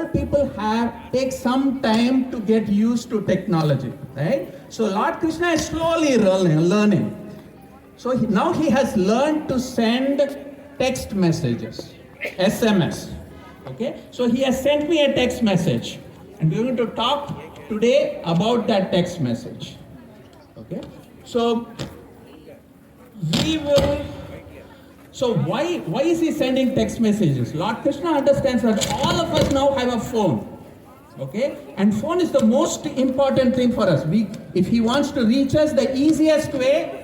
older people take some time to get used to technology, right? So Lord Krishna is slowly learning. So now he has learned to send text messages, SMS. Okay, so he has sent me a text message, and we're going to talk today about that text message. Okay, so we will. So why is he sending text messages? Lord Krishna understands that all of us now have a phone. Okay, and phone is the most important thing for us. If he wants to reach us, the easiest way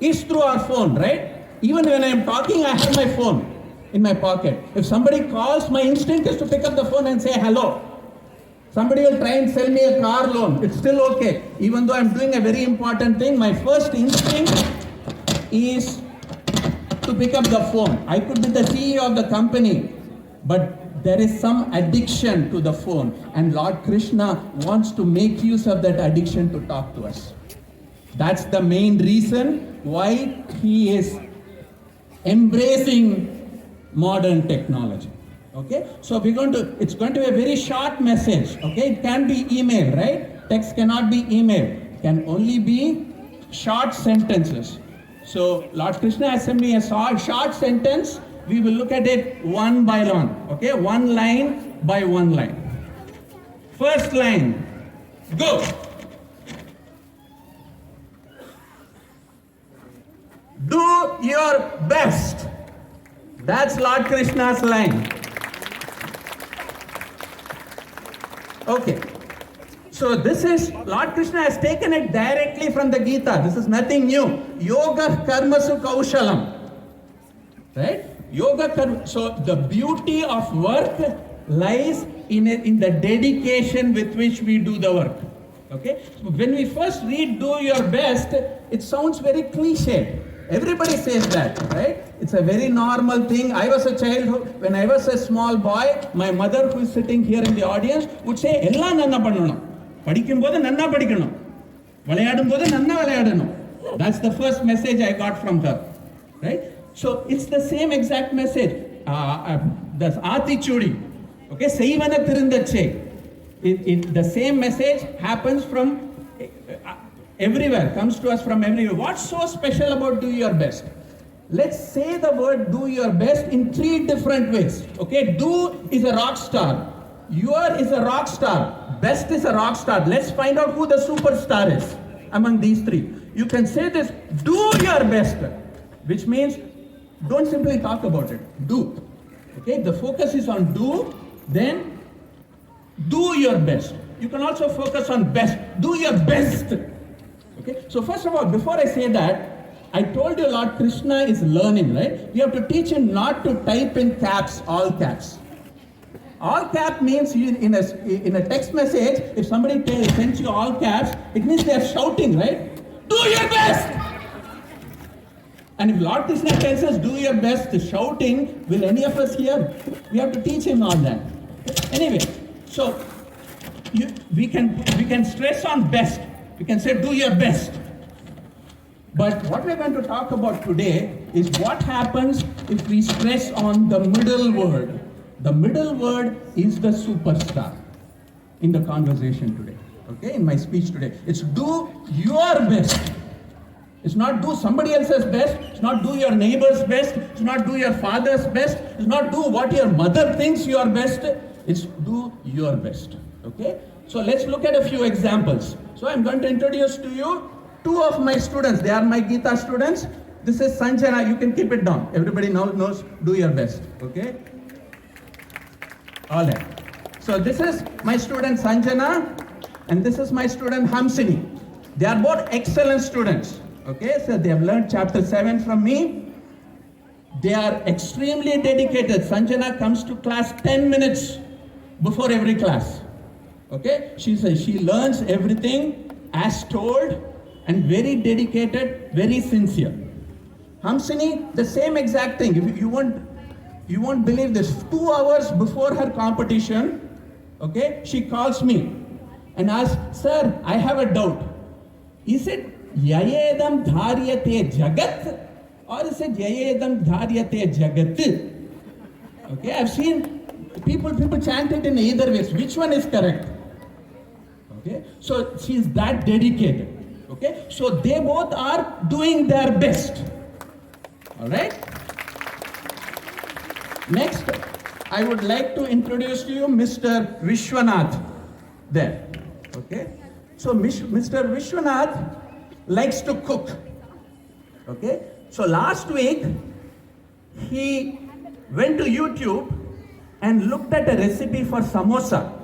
is through our phone, right? Even when I am talking, I have my phone in my pocket. If somebody calls, my instinct is to pick up the phone and say hello. Somebody will try and sell me a car loan. It's still okay. Even though I'm doing a very important thing, my first instinct is to pick up the phone. I could be the CEO of the company, but there is some addiction to the phone, and Lord Krishna wants to make use of that addiction to talk to us. That's the main reason why he is embracing modern technology. Okay, so it's going to be a very short message. Okay, it can be email, right? Text cannot be email. It can only be short sentences. So Lord Krishna has sent me a short sentence. We will look at it one by one. Okay, one line by one line. First line, go. Do your best. That's Lord Krishna's line. Okay. So this is, Lord Krishna has taken it directly from the Gita. This is nothing new. Yoga karmasu kaushalam. Right? Yoga karma. So the beauty of work lies in the dedication with which we do the work. Okay? So when we first read do your best, it sounds very cliche. Everybody says that, right? It's a very normal thing. I was a child, when I was a small boy, my mother, who is sitting here in the audience, would say, "Ella nanna pannanum. Padikkumbodhu nanna padikkanum. Vilayadumbodu nanna vilayadanum." That's the first message I got from her, right? So it's the same exact message. The Atichudi, okay, Seivana Tirundache. The same message happens from everywhere, comes to us from everywhere. What's so special about do your best? Let's say the word do your best in 3 different ways. Okay, do is a rock star. Your is a rock star. Best is a rock star. Let's find out who the superstar is among these 3. You can say this, do your best, which means don't simply talk about it. Do. Okay, the focus is on do, then do your best. You can also focus on best. Do your best. Okay, so first of all, before I say that, I told you Lord Krishna is learning, right? We have to teach him not to type in caps, all caps. All cap means in a text message, if somebody sends you all caps, it means they are shouting, right? Do your best! And if Lord Krishna tells us do your best, shouting, will any of us hear? We have to teach him all that. Anyway, so we can stress on best. We can say do your best. But what we're going to talk about today is what happens if we stress on the middle word. The middle word is the superstar in the conversation today. Okay, in my speech today. It's do your best. It's not do somebody else's best. It's not do your neighbor's best. It's not do your father's best. It's not do what your mother thinks your best. It's do your best. Okay? So let's look at a few examples. So I'm going to introduce to you 2 of my students. They are my Gita students. This is Sanjana. You can keep it down. Everybody now knows do your best. Okay? All right. So this is my student Sanjana, and this is my student Hamsini. They are both excellent students. Okay, so they have learned chapter 7 from me. They are extremely dedicated. Sanjana comes to class 10 minutes before every class. Okay, she learns everything as told and very dedicated, very sincere. Hamsini, the same exact thing. If you won't believe this. 2 hours before her competition, okay, she calls me and asks, "Sir, I have a doubt. Is it Yayedam Dharyate Jagat or is it Yayedam Dharyate Jagat?" Okay, I've seen People chant it in either ways. Which one is correct? Okay, so she is that dedicated. Okay, so they both are doing their best. All right. Next, I would like to introduce to you Mr. Vishwanath. There. Okay. So Mr. Vishwanath likes to cook. Okay. So last week he went to YouTube and looked at a recipe for samosa.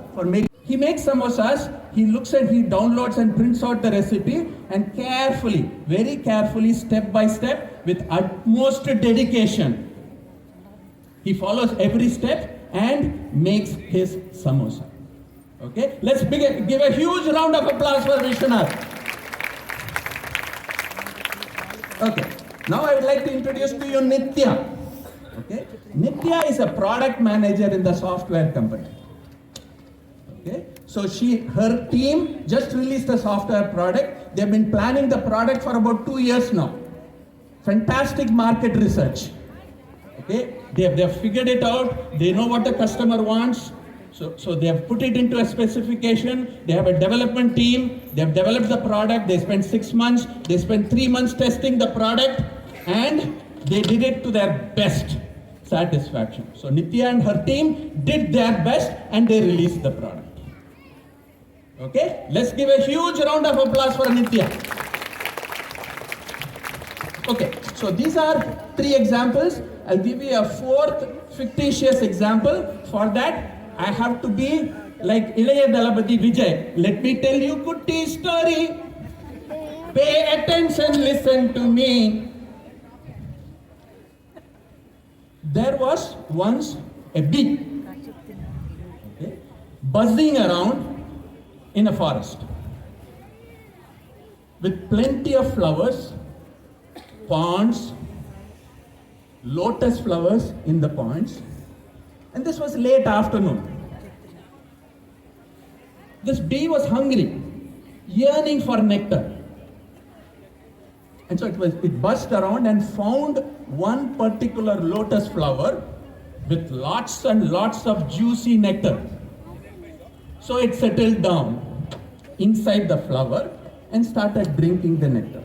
He makes samosas, he downloads and prints out the recipe and carefully, very carefully, step by step, with utmost dedication, he follows every step and makes his samosa. Okay, let's give a huge round of applause for Vishwanath. Okay, now I would like to introduce to you Nitya. Okay, Nitya is a product manager in the software company. Okay, so her team just released a software product. They've been planning the product for about 2 years now. Fantastic market research. Okay, they've figured it out. They know what the customer wants. So they have put it into a specification. They have a development team. They have developed the product. They spent 6 months. They spent 3 months testing the product, and they did it to their best satisfaction. So Nitya and her team did their best, and they released the product. Okay, let's give a huge round of applause for Nitya. Okay, so these are 3 examples. I'll give you a 4th fictitious example. For that, I have to be like Ilaya Dalapati Vijay. Let me tell you Kutti story. Pay attention, listen to me. There was once a bee, okay, buzzing around in a forest with plenty of flowers, ponds, lotus flowers in the ponds, and this was late afternoon. This bee was hungry, yearning for nectar. And so it buzzed around and found one particular lotus flower with lots and lots of juicy nectar. So it settled down inside the flower and started drinking the nectar.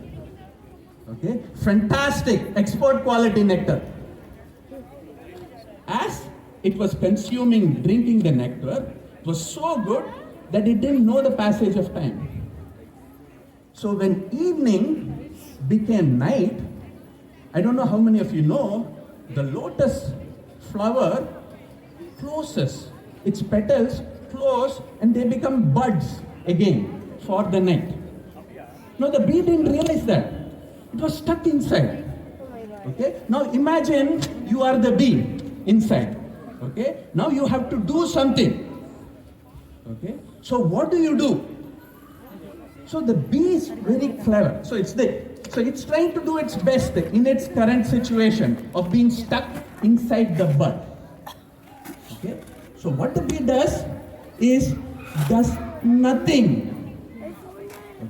Okay, fantastic, export quality nectar. As it was drinking the nectar, it was so good that it didn't know the passage of time. So when evening became night, I don't know how many of you know, the lotus flower closes, its petals close and they become buds again for the night. No, the bee didn't realize that. It was stuck inside. Okay, now imagine you are the bee inside. Okay, now you have to do something. Okay, so what do? So the bee is very clever. So it's trying to do its best in its current situation of being stuck inside the bud. Okay, so what the bee does nothing.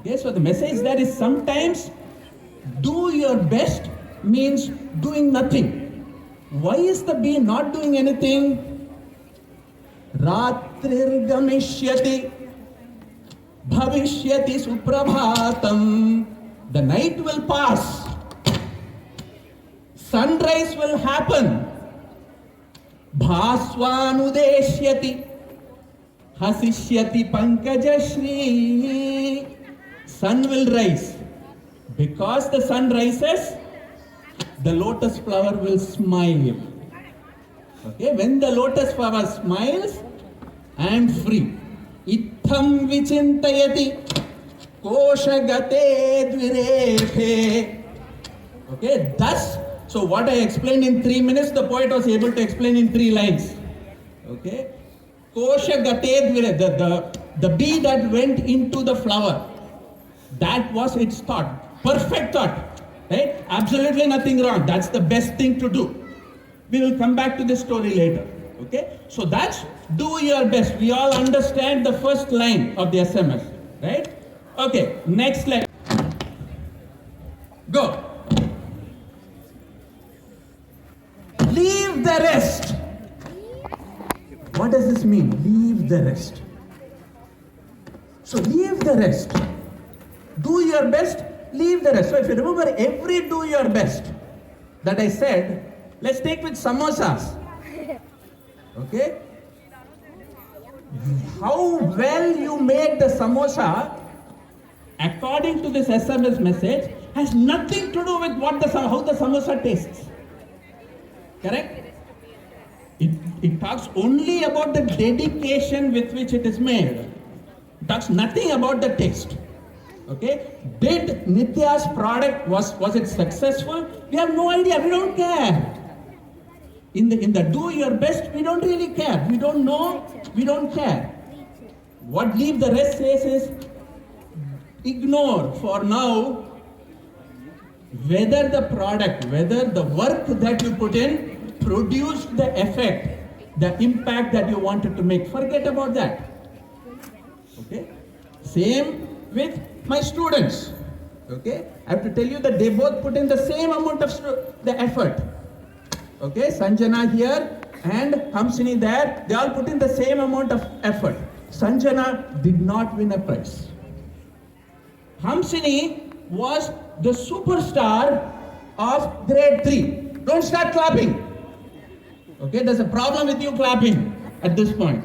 Okay, so the message there is sometimes do your best means doing nothing. Why is the bee not doing anything? Ratrir gamishyati bhavishyati suprabhatam. The night will pass. Sunrise will happen. Bhasvanudeshyati hasishyati pankajashri. Sun will rise. Because the sun rises, the lotus flower will smile. Okay, when the lotus flower smiles, I am free. Itham vichintayati koshagate dvirekhe. Okay, thus, so what I explained in 3 minutes, the poet was able to explain in 3 lines. Okay, koshagate dvirekhe, the bee that went into the flower, that was its thought. Perfect thought. Right? Absolutely nothing wrong. That's the best thing to do. We will come back to this story later. Okay? So that's do your best. We all understand the first line of the SMS. Right? Okay. Next line. Go. Leave the rest. does this mean? Leave the rest. So leave the rest. Do your best, leave the rest. So if you remember every do your best that I said, let's take with samosas. Okay? How well you make the samosa, according to this SMS message, has nothing to do with how the samosa tastes. Correct? It talks only about the dedication with which it is made. It talks nothing about the taste. Okay? Did Nitya's product, was it successful? We have no idea. We don't care. In the do your best, we don't really care. We don't know. We don't care. What leave the rest says is, ignore for now whether the product, whether the work that you put in produced the effect, the impact that you wanted to make. Forget about that. Okay? Same with my students. Okay? I have to tell you that they both put in the same amount of the effort. Okay? Sanjana here and Hamsini there, they all put in the same amount of effort. Sanjana did not win a prize. Hamsini was the superstar of grade 3. Don't start clapping. Okay, there's a problem with you clapping at this point.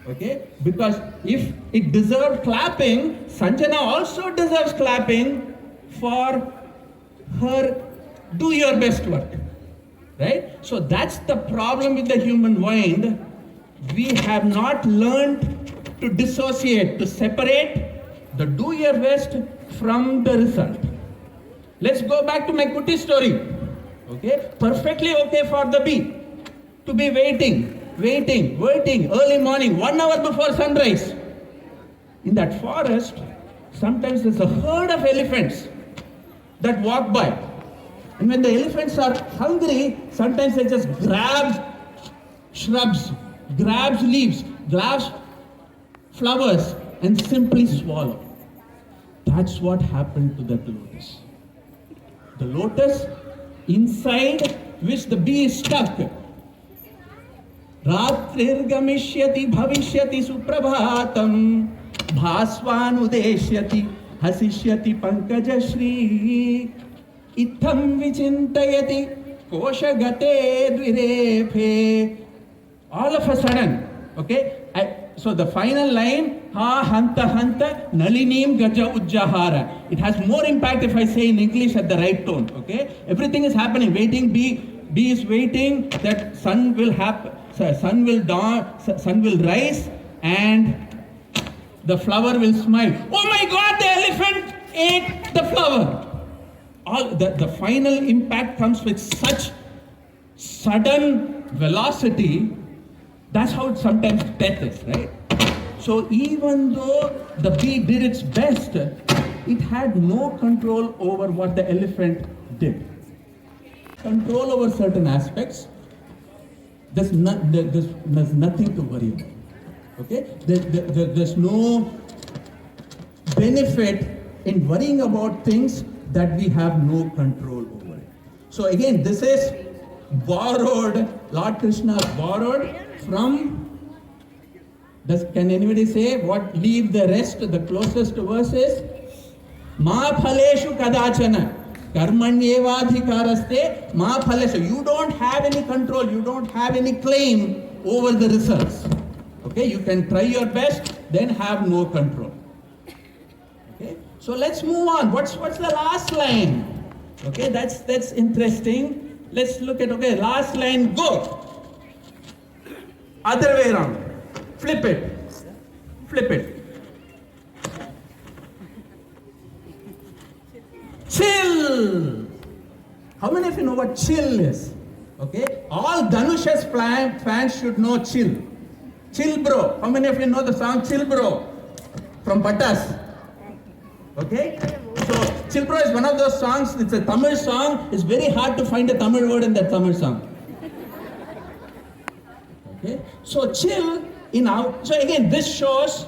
Okay, because if it deserved clapping, Sanjana also deserves clapping for her do your best work. Right? So that's the problem with the human mind. We have not learned to dissociate, to separate the do your best from the result. Let's go back to my Kuti story. Okay, perfectly okay for the bee to be waiting early morning, 1 hour before sunrise. In that forest, sometimes there's a herd of elephants that walk by. And when the elephants are hungry, sometimes they just grab shrubs, grabs leaves, grabs flowers, and simply swallow. That's what happened to that lotus. The lotus, inside which the bee is stuck. Ratrirgamishyati bhavishyati suprabhatam bhasvanudeshyati hasishyati pankajashri itham vichintayati koshagate dvirepe. All of a sudden, okay, so the final line, ha hanta hanta nalinim gaja ujjahara. It has more impact if I say in English at the right tone, okay? Everything is happening, waiting, bee is waiting that sun will happen. Sun will dawn, sun will rise, and the flower will smile. Oh my God, the elephant ate the flower. All the final impact comes with such sudden velocity. That's how sometimes death is, right? So even though the bee did its best, it had no control over what the elephant did. Control over certain aspects. There's nothing to worry about. Okay? There's no benefit in worrying about things that we have no control over it. So again, this is borrowed, Lord Krishna borrowed from, can anybody say what leave the rest, the closest verse is? Ma phaleshu kadachana. Karmanyevadhikaraste ma phaleshu. You don't have any control, you don't have any claim over the results. Okay, you can try your best, then have no control. Okay, so let's move on. What's the last line? Okay, that's interesting. Let's look at, okay, last line, go. Other way around. Flip it. Chill. How many of you know what chill is? Okay, all Dhanush's fans should know chill. Chill bro. How many of you know the song Chill Bro from Pattas? Okay, so Chill Bro is one of those songs. It's a Tamil song. It's very hard to find a Tamil word in that Tamil song. Okay, so chill so again, this shows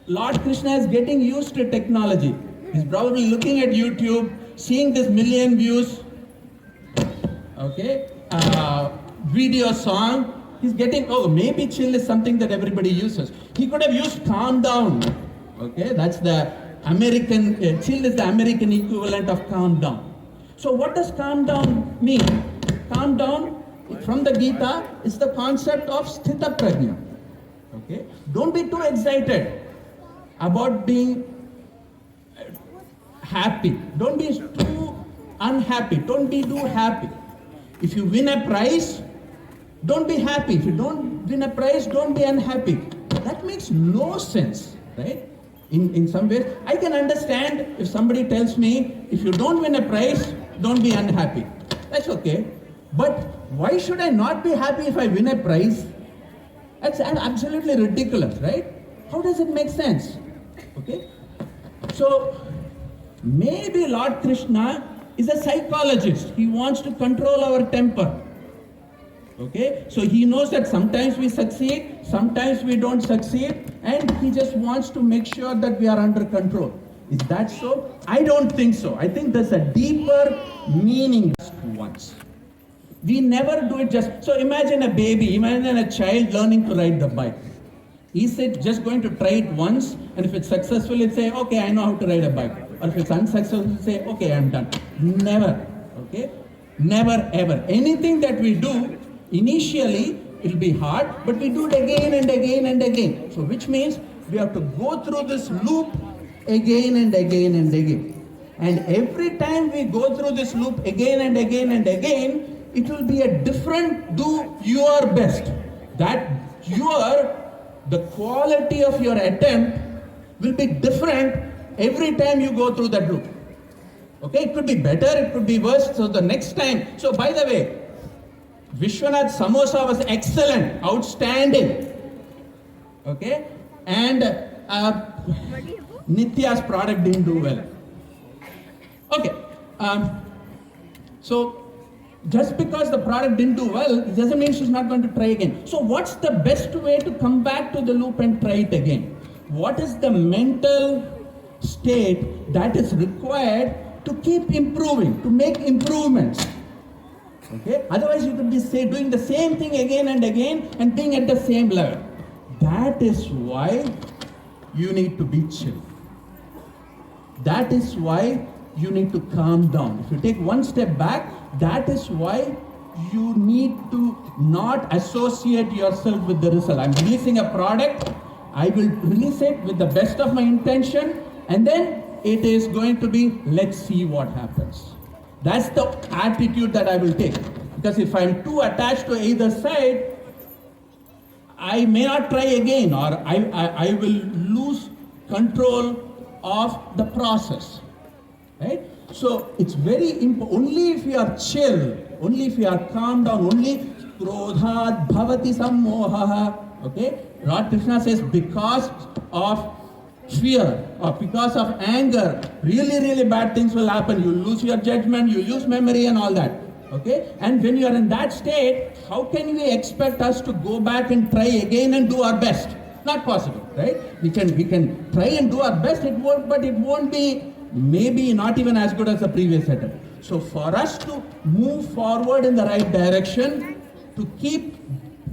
Lord Krishna is getting used to technology. He's probably looking at YouTube, seeing this million views, okay, video song, He's getting, oh, maybe chill is something that everybody uses. He could have used calm down. Okay, that's the American, chill is the American equivalent of calm down. So what does calm down mean? Calm down, from the Gita, is the concept of sthita prajna. Okay, don't be too excited about being happy. Don't be too unhappy. Don't be too happy. If you win a prize, don't be happy. If you don't win a prize, don't be unhappy. That makes no sense, right? In some ways, I can understand if somebody tells me, if you don't win a prize, don't be unhappy. That's okay. But why should I not be happy if I win a prize? That's absolutely ridiculous, right? How does it make sense? Okay? So, maybe Lord Krishna is a psychologist. He wants to control our temper. Okay? So he knows that sometimes we succeed, sometimes we don't succeed, and he just wants to make sure that we are under control. Is that so? I don't think so. I think there's a deeper meaning once. We never do it just, so imagine a baby, imagine a child learning to ride the bike. Is it just going to try it once, and if it's successful, it say, okay, I know how to ride a bike. Or if it's unsuccessful, say, okay, I'm done. Never, okay? Never, ever. Anything that we do, initially, it'll be hard, but we do it again and again and again. So which means we have to go through this loop again and again and again. And every time we go through this loop again and again and again, it will be a different do your best. That the quality of your attempt will be different every time you go through that loop. Okay, it could be better, it could be worse. So the next time, so by the way, Vishwanath Samosa was excellent, outstanding. Okay, and Nitya's product didn't do well. Okay, so just because the product didn't do well, it doesn't mean she's not going to try again. So what's the best way to come back to the loop and try it again? What is the mental state that is required to keep improving, to make improvements? Okay? Otherwise you could be doing the same thing again and again and being at the same level. That is why you need to be chill. That is why you need to calm down. If you take one step back, that is why you need to not associate yourself with the result. I'm releasing a product, I will release it with the best of my intention, and then it is going to be, let's see what happens. That's the attitude that I will take. Because if I'm too attached to either side, I may not try again, or I will lose control of the process. Right? So it's very important. Only if you are chill, only if you are calm down, only krodhat bhavati sammoha. Okay? Lord Krishna says because of fear or because of anger, really bad things will happen. You lose your judgment, you lose memory and all that. Okay? And when you are in that state, how can we expect us to go back and try again and do our best? Not possible, right? We can try and do our best, but it won't be maybe not even as good as the previous attempt. So for us to move forward in the right direction, to keep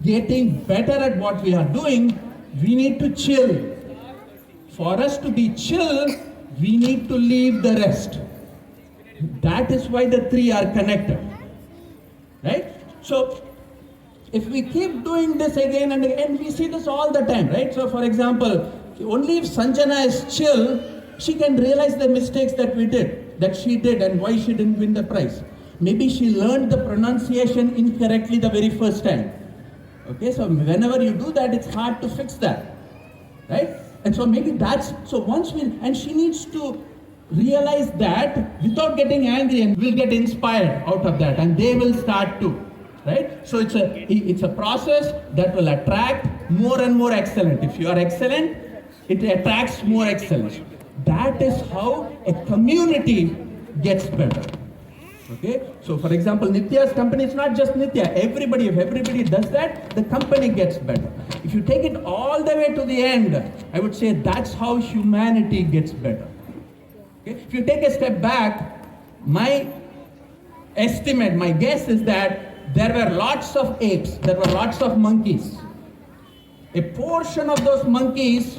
getting better at what we are doing, we need to chill. For us to be chill, we need to leave the rest. That is why the three are connected. Right? So if we keep doing this again and again, we see this all the time, right? So for example, only if Sanjana is chill, she can realize the mistakes that she did and why she didn't win the prize. Maybe she learned the pronunciation incorrectly the very first time. Okay, so whenever you do that, it's hard to fix that, right? And so maybe and she needs to realize that without getting angry, and will get inspired out of that, and they will start to, right? So it's a process that will attract more and more excellent. If you are excellent, it attracts more excellence. That is how a community gets better. Okay? So for example, Nitya's company, it's not just Nitya. If everybody does that, the company gets better. If you take it all the way to the end, I would say that's how humanity gets better. Okay? If you take a step back, my guess is that there were lots of apes, there were lots of monkeys. A portion of those monkeys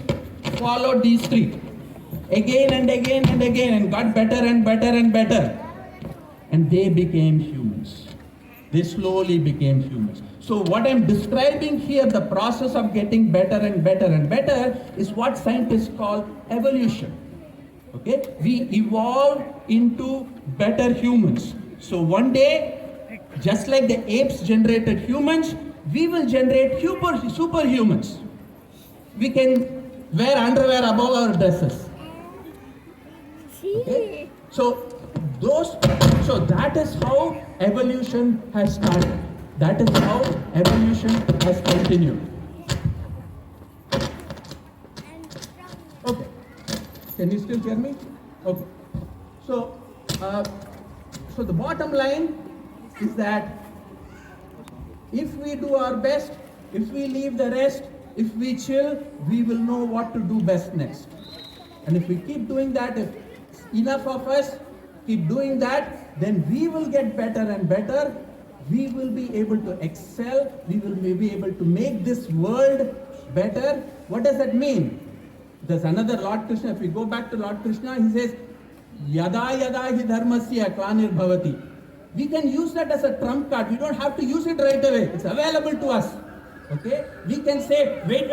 followed these three again and again and again and got better and better and better. And they became humans. They slowly became humans. So what I'm describing here, the process of getting better and better and better, is what scientists call evolution. Okay? We evolve into better humans. So one day, just like the apes generated humans, we will generate superhumans. We can wear underwear above our dresses. Okay? So that is how evolution has started. That is how evolution has continued. Okay. Can you still hear me? Okay. So the bottom line is that if we do our best, if we leave the rest, if we chill, we will know what to do best next. And if we keep doing that, if enough of us keep doing that, then we will get better and better. We will be able to excel. We will be able to make this world better. What does that mean? There's another Lord Krishna. If we go back to Lord Krishna, he says, Yada yada hi dharmasya klanir bhavati. We can use that as a trump card. We don't have to use it right away. It's available to us. Okay? We can say, wait.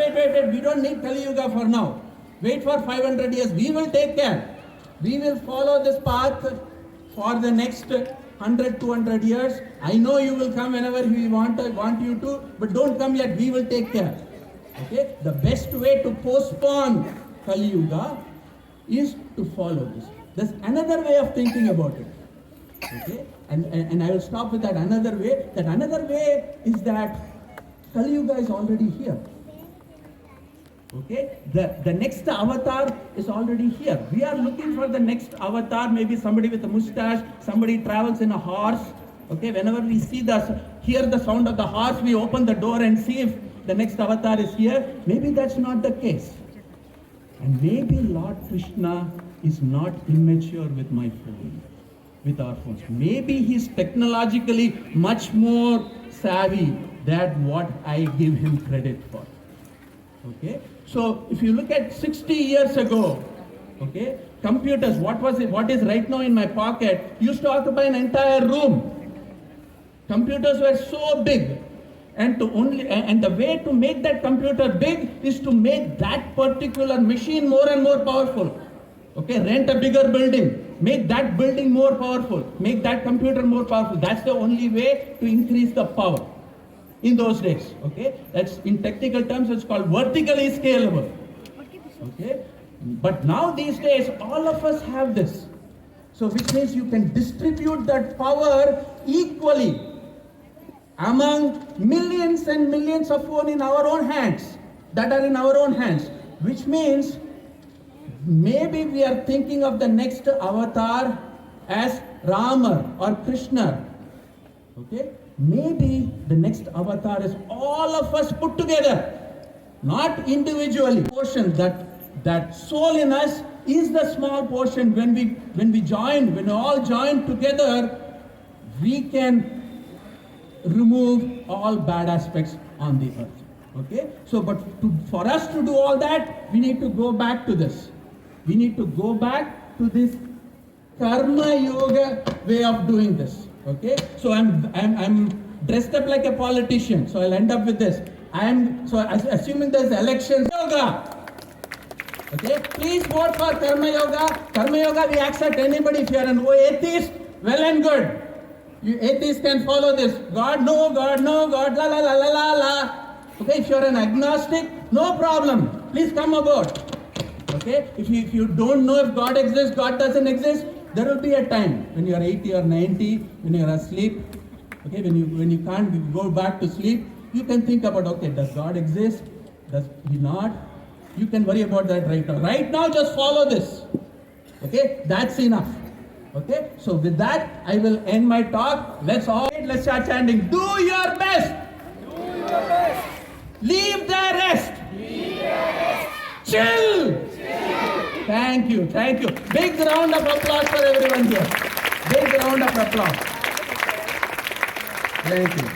We don't need Kali Yuga for now. Wait for 500 years. We will take care. We will follow this path for the next 100, 200 years. I know you will come whenever we want you to, but don't come yet. We will take care. Okay? The best way to postpone Kali Yuga is to follow this. There's another way of thinking about it. Okay? And I will stop with that another way. That another way is that Kali Yuga is already here. Okay? The next avatar is already here. We are looking for the next avatar, maybe somebody with a mustache, somebody travels in a horse. Okay? Whenever we hear the sound of the horse, we open the door and see if the next avatar is here. Maybe that's not the case. And maybe Lord Krishna is not immature with my phone, with our phones. Maybe he's technologically much more savvy than what I give him credit for. Okay? So if you look at 60 years ago, okay, computers, what is right now in my pocket used to occupy an entire room. Computers were so big, and the way to make that computer big is to make that particular machine more and more powerful. Okay, rent a bigger building, make that building more powerful, make that computer more powerful. That's the only way to increase the power in those days. Okay, that's in technical terms it's called vertically scalable. Okay, but now these days all of us have this. So which means you can distribute that power equally among millions and millions of phones in our own hands, that are in our own hands, which means maybe we are thinking of the next avatar as Rama or Krishna. Okay? Maybe the next avatar is all of us put together, not individually. Portion that soul in us is the small portion. When we all join together, we can remove all bad aspects on the earth. Okay? So, for us to do all that, we need to go back to this. We need to go back to this karma yoga way of doing this. Okay? So I'm dressed up like a politician. So I'll end up with this. Assuming there's elections, yoga. Okay? Please vote for karma yoga. Karma yoga, we accept anybody. If you're an atheist, well and good. You atheists can follow this. God, no, God, la la la la la la. Okay? If you're an agnostic, no problem. Please come aboard. Okay? If you don't know if God exists, God doesn't exist, there will be a time when you are 80 or 90, when you are asleep, okay, when you can't go back to sleep, you can think about, okay, does God exist? Does he not? You can worry about that right now. Right now, just follow this. Okay? That's enough. Okay? So with that, I will end my talk. Let's start chanting. Do your best. Do your best. Leave the rest. Leave the rest. Chill. Thank you. Big round of applause for everyone here. Big round of applause. Thank you.